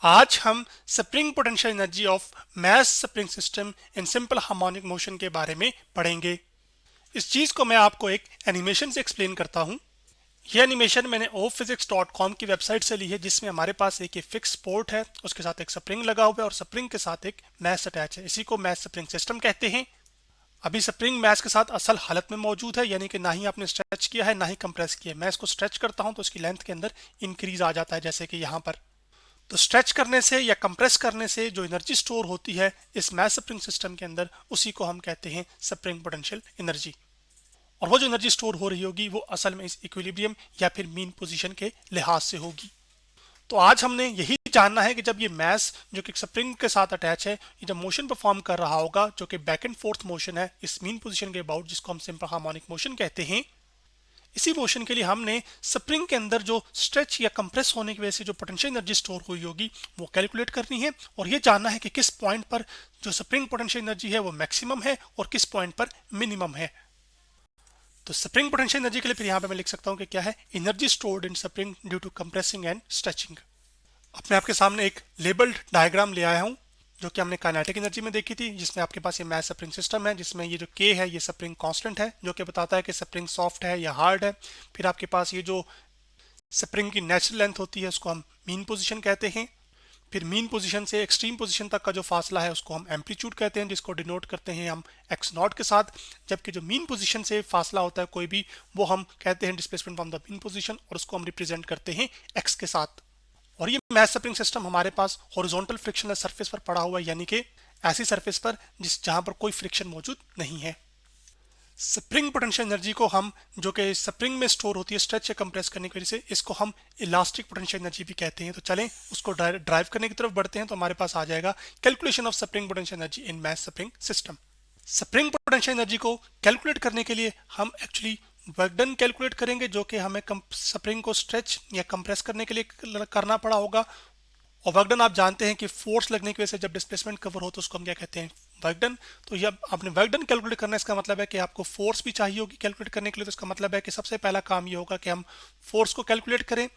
आज हम spring potential energy of mass spring system in simple harmonic motion के बारे में पढ़ेंगे। इस चीज को मैं आपको एक एनिमेशन से एक्सप्लेन करता हूँ। यह एनिमेशन मैंने ophysics.com की वेबसाइट से ली है, जिसमें हमारे पास एक फिक्स पोर्ट है, उसके साथ एक स्प्रिंग लगा हुआ है और स्प्रिंग के साथ एक मैस अटैच है। इसी को मैस स्प्रिंग सिस्टम कहते हैं। अभी स्प्रिंग मैस के साथ असल हालत में मौजूद है, यानी कि ना ही आपने स्ट्रेच किया है ना ही कंप्रेस किया है। मैं इसको स्ट्रेच करता हूं तो उसकी लेंथ के अंदर इंक्रीज आ जाता है, जैसे कि यहाँ पर। तो स्ट्रेच करने से या कंप्रेस करने से जो एनर्जी स्टोर होती है इस मैस स्प्रिंग सिस्टम के अंदर, उसी को हम कहते हैं स्प्रिंग पोटेंशियल एनर्जी। और वो जो एनर्जी स्टोर हो रही होगी वो असल में इस इक्विलिब्रियम या फिर मीन पोजीशन के लिहाज से होगी। तो आज हमने यही जानना है कि जब ये मैस जो कि स्प्रिंग के साथ अटैच है, ये जब मोशन परफॉर्म कर रहा होगा, जो कि बैक एंड फोर्थ मोशन है इस मीन पोजीशन के अबाउट, जिसको हम सिंपल हार्मोनिक मोशन कहते हैं, इसी मोशन के लिए हमने स्प्रिंग के अंदर जो स्ट्रेच या कंप्रेस होने की वजह से जो पोटेंशियल एनर्जी स्टोर हुई होगी वो कैलकुलेट करनी है, और ये जानना है कि किस पॉइंट पर जो स्प्रिंग पोटेंशियल एनर्जी है वो मैक्सिमम है और किस पॉइंट पर मिनिमम है। तो स्प्रिंग पोटेंशियल एनर्जी के लिए फिर यहाँ पे मैं लिख सकता हूँ कि क्या है, energy stored in spring due to compressing and stretching. अब मैं आपके सामने एक लेबल्ड डायग्राम ले आया हूँ, जो कि हमने काइनेटिक एनर्जी में देखी थी, जिसमें आपके पास ये मैस स्प्रिंग सिस्टम है, जिसमें ये जो के है ये स्प्रिंग कांस्टेंट है, जो कि बताता है कि स्प्रिंग सॉफ्ट है या हार्ड है। फिर आपके पास ये जो स्प्रिंग की नेचुरल लेंथ होती है उसको हम मीन पोजीशन कहते हैं। फिर मीन पोजीशन से एक्सट्रीम पोजीशन तक का जो फासला है उसको हम एम्पलीट्यूड कहते हैं, जिसको डिनोट करते हैं हम एक्स नॉट के साथ। जबकि जो मीन पोजीशन से फासला होता है कोई भी, वो हम कहते हैं displacement from the mean position, और उसको हम रिप्रेजेंट करते हैं एक्स के साथ। और ये मैस स्प्रिंग सिस्टम हमारे पास हॉरिजॉन्टल फ्रिक्शनलेस सरफेस पर पड़ा हुआ है, यानी कि ऐसी सरफेस पर जहां पर कोई फ्रिक्शन मौजूद नहीं है। स्प्रिंग पोटेंशियल एनर्जी को हम, जो कि स्प्रिंग में स्टोर होती है स्ट्रेच या कंप्रेस करने की वजह से, इसको हम इलास्टिक पोटेंशियल एनर्जी भी कहते हैं। तो चलें उसको ड्राइव करने की तरफ बढ़ते हैं। तो हमारे पास आ जाएगा calculation of spring potential energy in mass spring system. Spring potential energy को कैलकुलेट करने के लिए हम एक्चुअली वर्क डन कैलकुलेट करेंगे, जो कि हमें स्प्रिंग को स्ट्रेच या कंप्रेस करने के लिए करना पड़ा होगा। और वर्क डन आप जानते हैं कि फोर्स लगने की वजह से जब डिस्प्लेसमेंट कवर हो तो उसको हम क्या कहते हैं, वर्क डन। तो जब आपने वर्क डन कैलकुलेट करना है, इसका मतलब है कि आपको फोर्स भी चाहिए होगी कैलकुलेट करने के लिए। तो इसका मतलब है कि सबसे पहला काम ये होगा कि हम फोर्स को कैलकुलेट करें,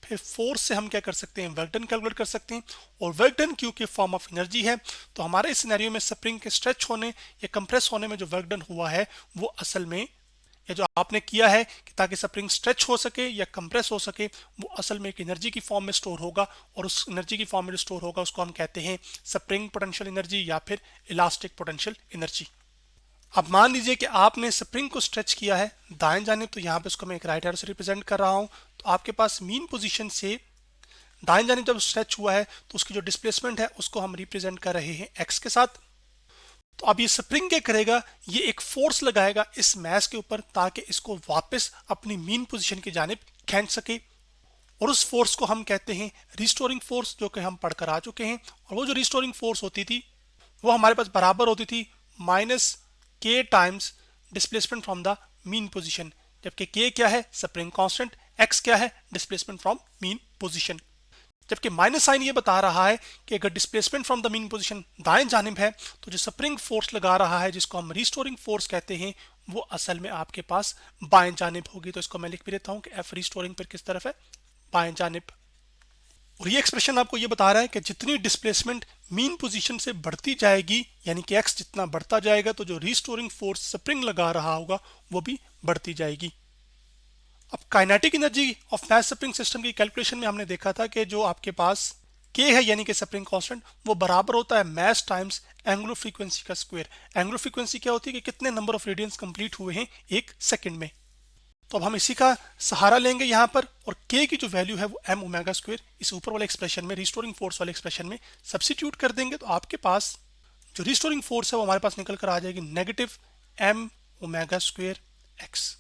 फिर फोर्स से हम क्या कर सकते हैं, वर्क डन कैलकुलेट कर सकते हैं। और वर्क डन क्योंकि फॉर्म ऑफ एनर्जी है, तो हमारे इस सिनेरियो में स्प्रिंग के स्ट्रेच होने या कंप्रेस होने में जो वर्क डन हुआ है वो असल में, या जो आपने किया है कि ताकि स्प्रिंग स्ट्रेच हो सके या कंप्रेस हो सके, वो असल में एक एनर्जी की फॉर्म में स्टोर होगा। और उस एनर्जी की फॉर्म में जो स्टोर होगा उसको हम कहते हैं स्प्रिंग पोटेंशियल एनर्जी या फिर इलास्टिक पोटेंशियल एनर्जी। अब मान लीजिए कि आपने स्प्रिंग को स्ट्रेच किया है दाएं जानिब, तो यहाँ पे उसको मैं एक राइट एरो से रिप्रेजेंट कर रहा हूँ। तो आपके पास मीन पोजीशन से दाएं जानिब जब स्ट्रेच हुआ है तो उसकी जो डिस्प्लेसमेंट है उसको हम रिप्रेजेंट कर रहे हैं एक्स के साथ। तो अब ये स्प्रिंग क्या करेगा, ये एक फोर्स लगाएगा इस मैस के ऊपर ताकि इसको वापस अपनी मीन पोजीशन की जानिब खींच सके। और उस फोर्स को हम कहते हैं रिस्टोरिंग फोर्स, जो कि हम पढ़कर आ चुके हैं। और वो जो रिस्टोरिंग फोर्स होती थी वो हमारे पास बराबर होती थी माइनस के times displacement from the mean position. जबकि के क्या है, स्प्रिंग कांस्टेंट, एक्स क्या है, डिस्प्लेसमेंट फ्रॉम मीन पोजीशन। जबकि माइनस साइन ये बता रहा है कि अगर displacement from the mean position दाएं जानिब है, तो जो स्प्रिंग फोर्स लगा रहा है जिसको हम रिस्टोरिंग फोर्स कहते हैं, वो असल में आपके पास बाएं जानिब होगी। तो इसको मैं लिख भी देता हूं कि एफ रिस्टोरिंग पर किस तरफ है, बाएं जानिब। और ये एक्सप्रेशन आपको ये बता रहा है कि जितनी डिस्प्लेसमेंट मीन पोजीशन से बढ़ती जाएगी, यानी कि एक्स जितना बढ़ता जाएगा, तो जो रिस्टोरिंग फोर्स स्प्रिंग लगा रहा होगा वो भी बढ़ती जाएगी। अब kinetic energy of mass spring system की कैलकुलेशन में हमने देखा था कि जो आपके पास के है यानी कि स्प्रिंग कांस्टेंट, वो बराबर होता है मैस टाइम्स एंगुलर फ्रीक्वेंसी का स्क्वायर। एंगुलर फ्रीक्वेंसी क्या होती है कि कितने नंबर ऑफ रेडियंस कंप्लीट हुए हैं एक सेकंड में। तो अब हम इसी का सहारा लेंगे यहाँ पर, और के की जो वैल्यू है वो एम ओमेगा स्क्वायर इस ऊपर वाले एक्सप्रेशन में, रिस्टोरिंग फोर्स वाले एक्सप्रेशन में सब्सिट्यूट कर देंगे। तो आपके पास जो रिस्टोरिंग फोर्स है वो हमारे पास निकल कर आ जाएगी negative M omega square X.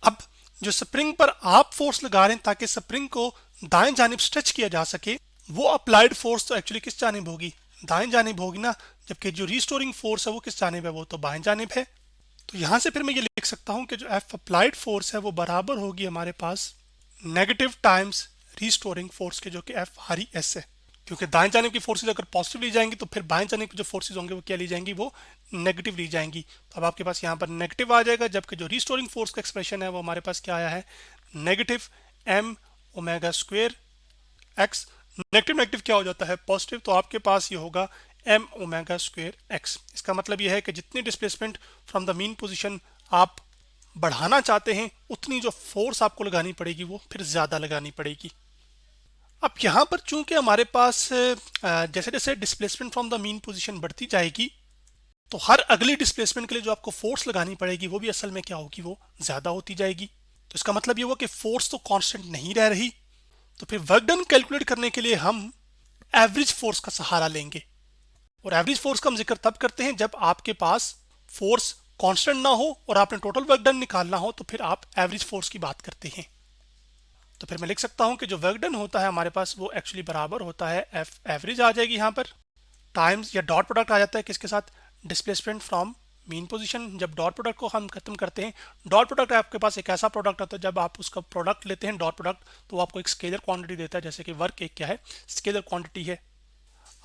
अब जो स्प्रिंग पर आप फोर्स लगा रहे हैं ताकि स्प्रिंग को दाएं जानिब स्ट्रेच किया जा सके, वो अप्लाइड फोर्स तो एक्चुअली किस जानिब होगी, दाएं जानिब होगी ना। जबकि जो रिस्टोरिंग फोर्स है वो किस जानिब है, वो तो बाएं जानिब है। तो यहां से फिर मैं ये लिख सकता हूं कि जो एफ अप्लाइड फोर्स है वो बराबर होगी हमारे पास नेगेटिव टाइम्स रिस्टोरिंग फोर्स के, जो कि एफ आर एस है। क्योंकि दाएं जानिब की फोर्सेज अगर पॉजिटिव ली जाएंगी तो फिर बाएं जानिब की जो फोर्सेज होंगे वो क्या ली जाएंगी, वो नेगेटिव ली जाएंगी। तो अब आपके पास यहाँ पर नेगेटिव आ जाएगा, जबकि जो रिस्टोरिंग फोर्स का एक्सप्रेशन है वो हमारे पास क्या आया है, negative M omega square X, negative negative क्या हो जाता है, पॉजिटिव, तो आपके पास ये होगा एम ओमेगा स्क्वायर एक्स। इसका मतलब ये है कि जितनी displacement from the mean position आप बढ़ाना चाहते हैं उतनी जो फोर्स आपको लगानी पड़ेगी वो फिर ज़्यादा लगानी पड़ेगी। अब यहाँ पर चूंकि हमारे पास जैसे जैसे displacement from the mean position बढ़ती जाएगी तो हर अगली डिस्प्लेसमेंट के लिए जो आपको फोर्स लगानी पड़ेगी वो भी असल में क्या होगी, वो ज़्यादा होती जाएगी। तो इसका मतलब ये हुआ कि फोर्स तो कांस्टेंट नहीं रह रही, तो फिर वर्क डन कैलकुलेट करने के लिए हम एवरेज फोर्स का सहारा लेंगे। और एवरेज फोर्स का हम जिक्र तब करते हैं जब आपके पास फोर्स कांस्टेंट ना हो और आपने टोटल वर्क डन निकालना हो, तो फिर आप एवरेज फोर्स की बात करते हैं। तो फिर मैं लिख सकता हूं कि जो वर्क डन होता है हमारे पास वो एक्चुअली बराबर होता है एफ एवरेज आ जाएगी यहाँ पर, टाइम्स या डॉट प्रोडक्ट आ जाता है किसके साथ, डिस्प्लेसमेंट फ्रॉम मीन पोजीशन। जब डॉट प्रोडक्ट को हम खत्म करते हैं, डॉट प्रोडक्ट आपके पास एक ऐसा प्रोडक्ट होता है जब आप उसका प्रोडक्ट लेते हैं डॉट प्रोडक्ट, तो वो आपको एक स्केलर क्वांटिटी देता है, जैसे कि वर्क एक क्या है, स्केलर क्वांटिटी है।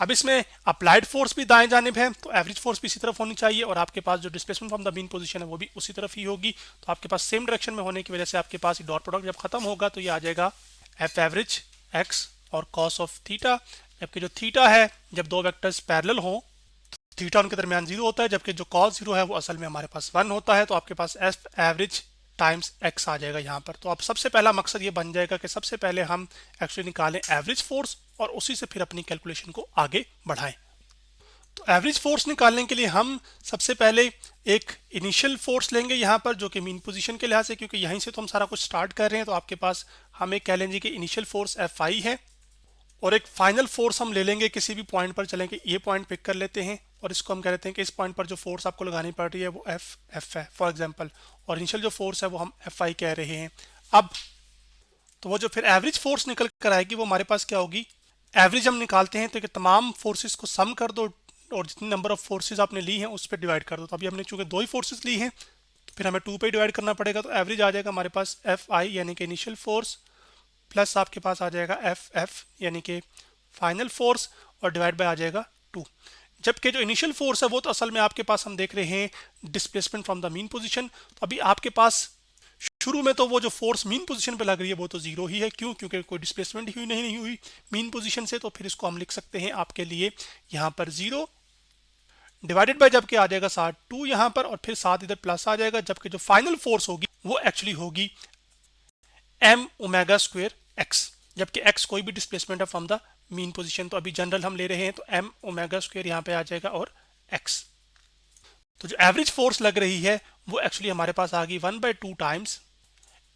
अब इसमें अप्लाइड फोर्स भी दाएं जानिब है, तो एवरेज फोर्स भी इसी तरफ होनी चाहिए और आपके पास जो displacement from the mean position है वो भी उसी तरफ ही होगी। तो आपके पास सेम डायरेक्शन में होने की वजह से आपके पास डॉट प्रोडक्ट जब खत्म होगा तो ये आ जाएगा एफ एवरेज एक्स और कॉस ऑफ थीटा। जबकि जो थीटा है, जब दो वेक्टर्स पैरेलल हो थीटा उनके दरमियान 0 होता है, जबकि जो कॉस 0 है वो असल में हमारे पास 1 होता है। तो आपके पास एफ एवरेज टाइम्स एक्स आ जाएगा यहाँ पर। तो अब सबसे पहला मकसद ये बन जाएगा कि सबसे पहले हम एक्चुअली निकालें एवरेज फोर्स और उसी से फिर अपनी कैलकुलेशन को आगे बढ़ाएं। तो एवरेज फोर्स निकालने के लिए हम सबसे पहले एक इनिशियल फोर्स लेंगे यहाँ पर, जो कि मीन पोजीशन के लिहाज से, क्योंकि यहीं से तो हम सारा कुछ स्टार्ट कर रहे हैं। तो आपके पास हम एक कह लेंगे कि इनिशियल फोर्स एफ आई है और एक फाइनल फोर्स हम ले लेंगे किसी भी पॉइंट पर, चलेंगे ये पॉइंट पिक कर लेते हैं और इसको हम कह लेते हैं कि इस पॉइंट पर जो फोर्स आपको लगानी पड़ रही है वो एफ है फॉर एग्जांपल, और इनिशियल जो फोर्स है वो हम एफ आई कह रहे हैं। अब तो वो जो फिर एवरेज फोर्स निकल कर आएगी वो हमारे पास क्या होगी, एवरेज हम निकालते हैं तो कि तमाम फोर्सेस को सम कर दो और जितनी नंबर ऑफ फोर्सेस आपने ली हैं उस पर डिवाइड कर दो। तो अभी हमने चूंकि दो ही फोर्सेस ली हैं तो फिर हमें 2 पे डिवाइड करना पड़ेगा, तो एवरेज आ जाएगा हमारे पास एफ आई यानी कि इनिशियल फोर्स प्लस आपके पास आ जाएगा एफ एफ यानी कि फाइनल फोर्स और डिवाइड बाय आ जाएगा 2। जबकि जो इनिशियल फोर्स है वो तो असल में आपके पास हम देख रहे हैं displacement from the mean position. तो अभी आपके पास शुरू में तो वो जो फोर्स मीन पोजीशन पे लग रही है वो तो 0 ही है, क्यों, क्योंकि कोई डिस्प्लेसमेंट ही नहीं हुई मीन पोजीशन से। तो फिर इसको हम लिख सकते हैं आपके लिए यहाँ पर 0 डिवाइडेड बाय जबकि आ जाएगा साथ 2 यहाँ पर और फिर साथ इधर प्लस आ जाएगा, जबकि जो फाइनल फोर्स होगी वो एक्चुअली होगी एम ओमेगा स्क्वायर एक्स, जबकि एक्स कोई भी डिस्प्लेसमेंट है फ्रॉम द मीन पोजीशन। तो अभी जनरल हम ले रहे हैं तो एम ओमेगा स्क्वायर यहाँ पे आ जाएगा और एक्स। तो जो एवरेज फोर्स लग रही है वो एक्चुअली हमारे पास आ गई 1/2 times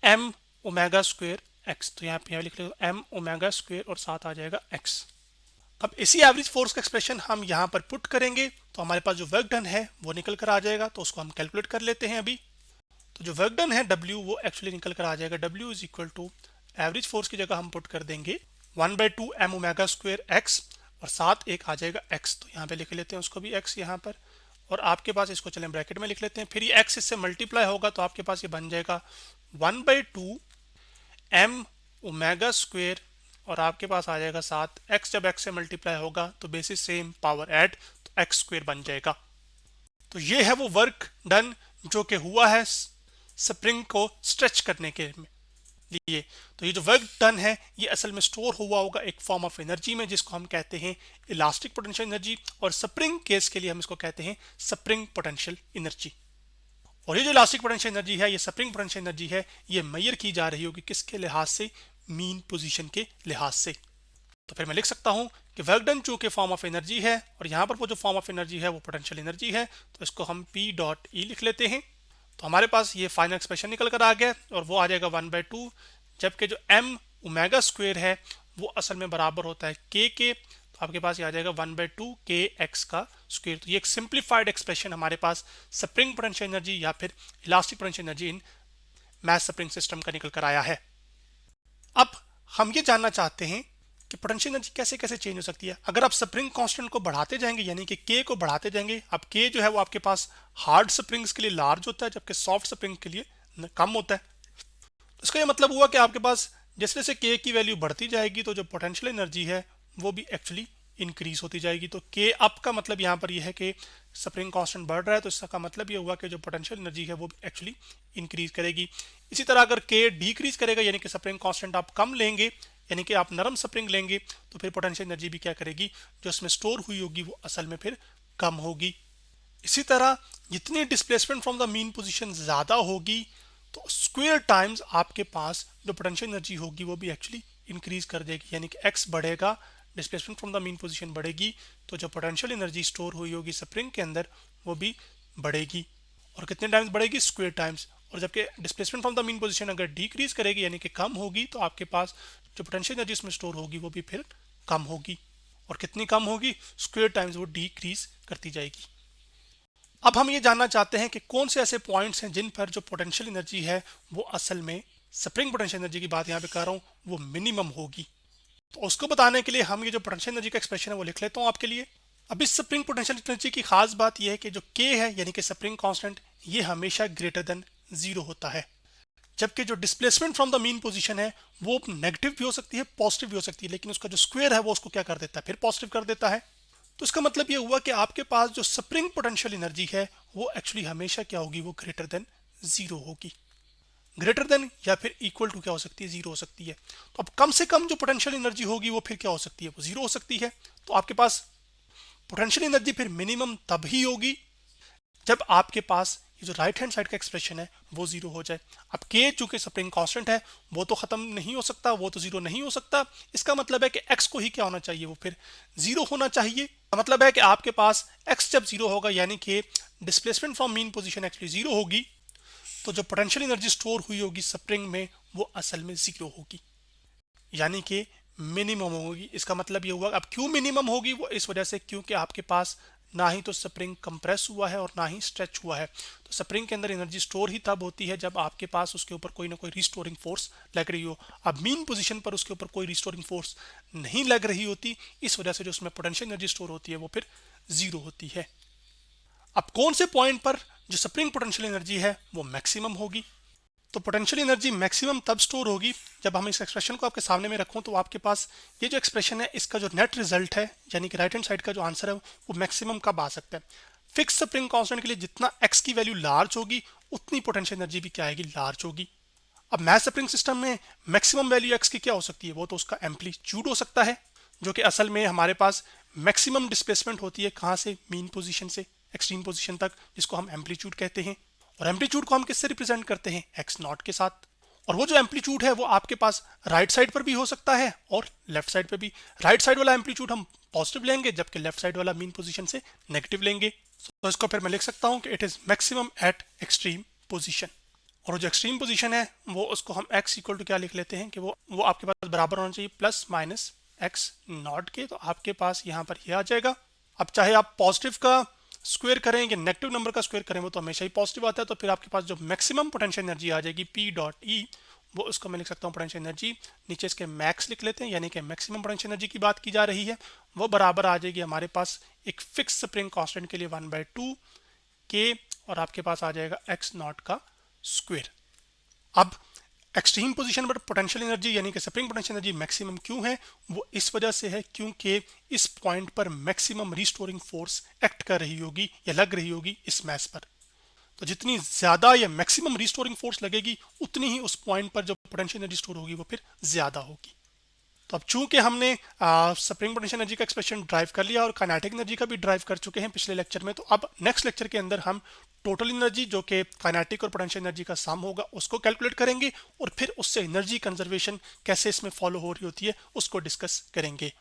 M omega square X. तो यहाँ पे लिख रहे एम ओमेगा स्क्वायर और साथ आ जाएगा एक्स। अब इसी एवरेज फोर्स का एक्सप्रेशन हम यहाँ पर पुट करेंगे तो हमारे पास जो वर्क डन है वो निकल कर आ जाएगा। तो उसको हम कैलकुलेट कर लेते हैं अभी। तो जो वर्क डन है W वो एक्चुअली निकल कर आ जाएगा, W is equal to average force की जगह हम पुट कर देंगे 1/2 एम ओमेगा स्क्वायर एक्स और साथ एक आ जाएगा एक्स। तो यहाँ पे लिख लेते हैं उसको भी एक्स यहाँ पर, और आपके पास इसको चलें ब्रैकेट में लिख लेते हैं। फिर ये एक्स इससे मल्टीप्लाई होगा तो आपके पास ये बन जाएगा 1/2 एम ओमेगा स्क्वायर और आपके पास आ जाएगा साथ एक्स। जब एक्स से मल्टीप्लाई होगा तो बेसिस सेम पावर ऐड तो एक्स स्क्वायर बन जाएगा। तो ये है वो वर्क डन जो कि हुआ है स्प्रिंग को स्ट्रेच करने के लिए। तो ये जो वर्क डन है ये असल में स्टोर हुआ होगा एक फॉर्म ऑफ एनर्जी में, जिसको हम कहते हैं इलास्टिक पोटेंशियल एनर्जी, और स्प्रिंग केस के लिए हम इसको कहते हैं स्प्रिंग पोटेंशियल एनर्जी। और ये जो इलास्टिक पोटेंशियल एनर्जी है, ये स्प्रिंग पोटेंशियल एनर्जी है, ये मेजर की जा रही होगी किसके लिहाज से, मीन पोजीशन के लिहाज से। तो फिर मैं लिख सकता हूं कि वर्क डन चूंकि फॉर्म ऑफ एनर्जी है और यहाँ पर वो जो फॉर्म ऑफ एनर्जी है वो पोटेंशियल एनर्जी है, तो इसको हम P डॉट ई लिख लेते हैं। तो हमारे पास ये फाइनल एक्सप्रेशन निकल कर आ गया और वो आ जाएगा 1/2, जबकि जो एम ओमेगा स्क्वायर है वो असल में बराबर होता है के। तो आपके पास ये आ जाएगा 1/2 के एक्स का स्क्वायर। तो ये एक सिंप्लीफाइड एक्सप्रेशन हमारे पास स्प्रिंग पोटेंशियल एनर्जी या फिर elastic potential energy in mass spring system का निकल कर आया है। अब हम ये जानना चाहते हैं कि पोटेंशियल एनर्जी कैसे कैसे चेंज हो सकती है अगर आप स्प्रिंग कांस्टेंट को बढ़ाते जाएंगे, यानी कि के को बढ़ाते जाएंगे। अब के जो है वो आपके पास हार्ड स्प्रिंग्स के लिए लार्ज होता है जबकि सॉफ्ट स्प्रिंग के लिए कम होता है। इसका ये मतलब हुआ कि आपके पास जैसे जैसे के की वैल्यू बढ़ती जाएगी तो जो पोटेंशियल एनर्जी है वो भी एक्चुअली इंक्रीज होती जाएगी। तो के अप का मतलब यहाँ पर यह है कि स्प्रिंग कांस्टेंट बढ़ रहा है, तो इसका मतलब ये हुआ कि जो पोटेंशियल एनर्जी है वो भी एक्चुअली इंक्रीज करेगी। इसी तरह अगर के डिक्रीज करेगा यानी कि स्प्रिंग कांस्टेंट आप कम लेंगे, यानी कि आप नरम स्प्रिंग लेंगे तो फिर पोटेंशियल एनर्जी भी क्या करेगी, जो इसमें स्टोर हुई होगी वो असल में फिर कम होगी। इसी तरह जितनी displacement from the mean position ज़्यादा होगी तो स्क्वायर टाइम्स आपके पास जो पोटेंशियल एनर्जी होगी वो भी एक्चुअली इंक्रीज कर देगी, यानी कि एक्स बढ़ेगा, displacement from the mean position बढ़ेगी तो जो पोटेंशियल एनर्जी स्टोर हुई होगी स्प्रिंग के अंदर वो भी बढ़ेगी। और कितने टाइम्स बढ़ेगी, स्क्वायर टाइम्स। और जबकि displacement from the mean position अगर डिक्रीज करेगी यानी कि कम होगी तो आपके पास जो पोटेंशियल एनर्जी इसमें स्टोर होगी वो भी फिर कम होगी। और कितनी कम होगी, स्क्वायर टाइम्स वो डिक्रीज करती जाएगी। अब हम ये जानना चाहते हैं कि कौन से ऐसे पॉइंट्स हैं जिन पर जो पोटेंशियल एनर्जी है वो असल में, स्प्रिंग पोटेंशियल एनर्जी की बात यहाँ पे कर रहा हूँ, वो मिनिमम होगी। तो उसको बताने के लिए हम ये जो पोटेंशियल एनर्जी का एक्सप्रेशन है वो लिख लेता हूँ आपके लिए। अब इस स्प्रिंग पोटेंशियल एनर्जी की खास बात यह है कि जो के है यानी कि स्प्रिंग कांस्टेंट, ये हमेशा ग्रेटर देन 0 होता है। जबकि जो displacement from the mean position है वो नेगेटिव भी हो सकती है, पॉजिटिव भी हो सकती है, लेकिन उसका जो स्क्वायर है वो उसको क्या कर देता है, फिर पॉजिटिव कर देता है। तो इसका मतलब ये हुआ कि आपके पास जो स्प्रिंग पोटेंशियल एनर्जी है वो एक्चुअली हमेशा क्या होगी, वो ग्रेटर देन 0 होगी। ग्रेटर देन या फिर इक्वल टू क्या हो सकती है, 0 हो सकती है। तो अब कम से कम जो पोटेंशियल एनर्जी होगी वो फिर क्या हो सकती है, वो 0 हो सकती है। तो आपके पास पोटेंशियल एनर्जी फिर मिनिमम तब ही होगी जब आपके पास ये जो राइट हैंड साइड का एक्सप्रेशन है वो 0 हो जाए। अब के चूंकि स्प्रिंग कांस्टेंट है वो तो खत्म नहीं हो सकता, वो तो 0 नहीं हो सकता। इसका मतलब है कि x को ही क्या होना चाहिए, वो फिर 0 होना चाहिए। मतलब है कि आपके पास x जब 0 होगा यानी कि displacement from mean position actually 0 होगी, तो जो पोटेंशियल एनर्जी स्टोर हुई होगी स्प्रिंग में वो असल में 0 होगी, यानी कि मिनिमम होगी। इसका मतलब ये हुआ, अब क्यों मिनिमम होगी, वो इस वजह से क्योंकि आपके पास ना ही तो स्प्रिंग कंप्रेस हुआ है और ना ही स्ट्रेच हुआ है। तो स्प्रिंग के अंदर एनर्जी स्टोर ही तब होती है जब आपके पास उसके ऊपर कोई ना कोई रिस्टोरिंग फोर्स लग रही हो। अब मीन पोजीशन पर उसके ऊपर कोई रिस्टोरिंग फोर्स नहीं लग रही होती, इस वजह से जो उसमें पोटेंशियल एनर्जी स्टोर होती है वो फिर 0 होती है। अब कौन से पॉइंट पर जो स्प्रिंग पोटेंशियल एनर्जी है वो मैक्सिमम होगी, तो पोटेंशियल एनर्जी मैक्सिमम तब स्टोर होगी जब हम इस एक्सप्रेशन को आपके सामने में रखूं तो आपके पास ये जो एक्सप्रेशन है इसका जो नेट रिजल्ट है यानी कि राइट हैंड साइड का जो आंसर है वो मैक्सिमम कब आ सकता है। फिक्स स्प्रिंग कांस्टेंट के लिए जितना एक्स की वैल्यू लार्ज होगी उतनी पोटेंशियल एनर्जी भी क्या आएगी, लार्ज होगी। अब मैस स्प्रिंग सिस्टम में मैक्सिमम वैल्यू एक्स की क्या हो सकती है, वो तो उसका एम्पलीट्यूड हो सकता है, जो कि असल में हमारे पास मैक्सिमम डिस्प्लेसमेंट होती है कहाँ से, मीन पोजीशन से एक्सट्रीम पोजीशन तक, जिसको हम एम्पलीट्यूड कहते हैं। और एम्पलीट्यूड को हम किससे रिप्रेजेंट करते हैं, एक्स नॉट के साथ। और वो जो एम्पलीट्यूड है वो आपके पास राइट साइड पर भी हो सकता है और लेफ्ट साइड पर भी। राइट साइड वाला एम्पलीट्यूड हम पॉजिटिव लेंगे जबकि लेफ्ट साइड वाला मीन पोजीशन से नेगेटिव लेंगे। तो इसको फिर मैं लिख सकता हूँ कि it is maximum eight extreme position. और जो एक्सट्रीम पोजीशन है वो उसको हम x इक्वल टू क्या लिख लेते हैं कि वो आपके पास बराबर होना चाहिए प्लस माइनस एक्स नॉट के। तो आपके पास यहाँ पर ये आ जाएगा। अब चाहे आप पॉजिटिव का स्क्वायर करें या नेगेटिव नंबर का स्क्वायर करें वो तो हमेशा ही पॉजिटिव आता है। तो फिर आपके पास जो मैक्सिमम पोटेंशियल एनर्जी आ जाएगी P डॉट ई, वो उसको मैं लिख सकता हूँ पोटेंशियल एनर्जी, नीचे इसके मैक्स लिख लेते हैं यानी कि मैक्सिमम पोटेंशियल एनर्जी की बात की जा रही है, वो बराबर आ जाएगी हमारे पास एक फिक्स स्प्रिंग कांस्टेंट के लिए 1/2 के, और आपके पास आ जाएगा एक्स नॉट का स्क्वायर। अब एक्सट्रीम पोजीशन पर पोटेंशियल एनर्जी यानी कि स्प्रिंग पोटेंशियल एनर्जी मैक्सिमम क्यों है, वो इस वजह से है क्योंकि इस पॉइंट पर मैक्सिमम रिस्टोरिंग फोर्स एक्ट कर रही होगी या लग रही होगी इस मैस पर। तो जितनी ज्यादा या मैक्सिमम रिस्टोरिंग फोर्स लगेगी उतनी ही उस पॉइंट पर जो पोटेंशियल एनर्जी स्टोर होगी वो फिर ज्यादा होगी। तो अब चूंकि हमने स्प्रिंग पोटेंशियल एनर्जी का एक्सप्रेशन ड्राइव कर लिया और काइनेटिक एनर्जी का भी ड्राइव कर चुके हैं पिछले लेक्चर में, तो अब नेक्स्ट लेक्चर के अंदर हम टोटल एनर्जी जो कि काइनेटिक और पोटेंशियल एनर्जी का सम होगा उसको कैलकुलेट करेंगे और फिर उससे एनर्जी कंजर्वेशन कैसे इसमें फॉलो हो रही होती है उसको डिस्कस करेंगे।